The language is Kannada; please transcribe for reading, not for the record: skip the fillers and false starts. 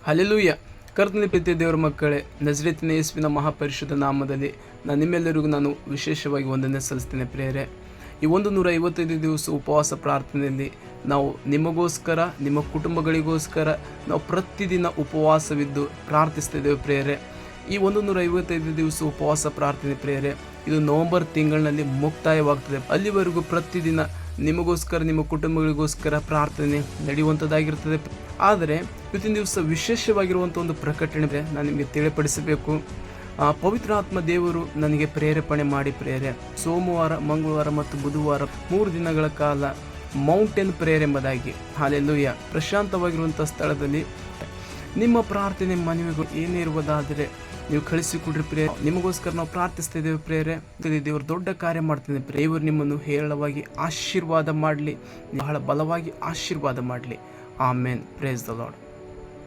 ಹಲ್ಲೆಲೂಯ. ಕರ್ತನಲ್ಲಿ ಪ್ರೀತಿಯ ದೇವರ ಮಕ್ಕಳೇ, ನಜರೇತಿನ ಯೇಸುವಿನ ಮಹಾಪರಿಶುದ್ಧ ನಾಮದಲ್ಲಿ ನಿಮ್ಮೆಲ್ಲರಿಗೂ ನಾನು ವಿಶೇಷವಾಗಿ ವಂದನೆ ಸಲ್ಲಿಸ್ತೇನೆ ಪ್ರಿಯರೇ. ಈ 155 ದಿವಸ ಉಪವಾಸ ಪ್ರಾರ್ಥನೆಯಲ್ಲಿ ನಾವು ನಿಮಗೋಸ್ಕರ, ನಿಮ್ಮ ಕುಟುಂಬಗಳಿಗೋಸ್ಕರ ನಾವು ಪ್ರತಿದಿನ ಉಪವಾಸವಿದ್ದು ಪ್ರಾರ್ಥಿಸ್ತಿದ್ದೇವೆ ಪ್ರಿಯರೇ. ಈ 155 ದಿವಸ ಉಪವಾಸ ಪ್ರಾರ್ಥನೆ ಪ್ರಿಯರೇ, ಇದು ನವೆಂಬರ್ ತಿಂಗಳಿನಲ್ಲಿ ಮುಕ್ತಾಯವಾಗ್ತದೆ. ಅಲ್ಲಿವರೆಗೂ ಪ್ರತಿದಿನ ನಿಮಗೋಸ್ಕರ, ನಿಮ್ಮ ಕುಟುಂಬಗಳಿಗೋಸ್ಕರ ಪ್ರಾರ್ಥನೆ ನಡೆಯುವಂಥದ್ದಾಗಿರ್ತದೆ. ಆದರೆ ಇವತ್ತಿನ ದಿವಸ ವಿಶೇಷವಾಗಿರುವಂಥ ಒಂದು ಪ್ರಕಟಣೆ ನಾನು ನಿಮಗೆ ತಿಳಿಪಡಿಸಬೇಕು. ಪವಿತ್ರಾತ್ಮ ದೇವರು ನನಗೆ ಪ್ರೇರೇಪಣೆ ಮಾಡಿ ಪ್ರೇರೆ ಸೋಮವಾರ, ಮಂಗಳವಾರ ಮತ್ತು ಬುಧವಾರ 3 ದಿನಗಳ ಕಾಲ ಮೌಂಟೇನ್ ಪ್ರೇಯರ್ ಎಂಬುದಾಗಿ, ಹಲ್ಲೆಲೂಯ, ಪ್ರಶಾಂತವಾಗಿರುವಂಥ ಸ್ಥಳದಲ್ಲಿ ನಿಮ್ಮ ಪ್ರಾರ್ಥನೆ ಮನವಿಗಳು ಏನೇ ಇರುವುದಾದರೆ ನೀವು ಕಳಿಸಿಕೊಡ್ರಿ ಪ್ರೇರೆ. ನಿಮಗೋಸ್ಕರ ನಾವು ಪ್ರಾರ್ಥಿಸ್ತಾ ಇದ್ದೇವೆ ಪ್ರೇರೆ. ದೇವರು ದೊಡ್ಡ ಕಾರ್ಯ ಮಾಡ್ತಿದ್ದೇನೆ ಪ್ರೇರೆ. ದೇವರು ನಿಮ್ಮನ್ನು ಹೇರಳವಾಗಿ ಆಶೀರ್ವಾದ ಮಾಡಲಿ, ಬಹಳ ಬಲವಾಗಿ ಆಶೀರ್ವಾದ ಮಾಡಲಿ. ಆಮೇನ್. Praise the lord.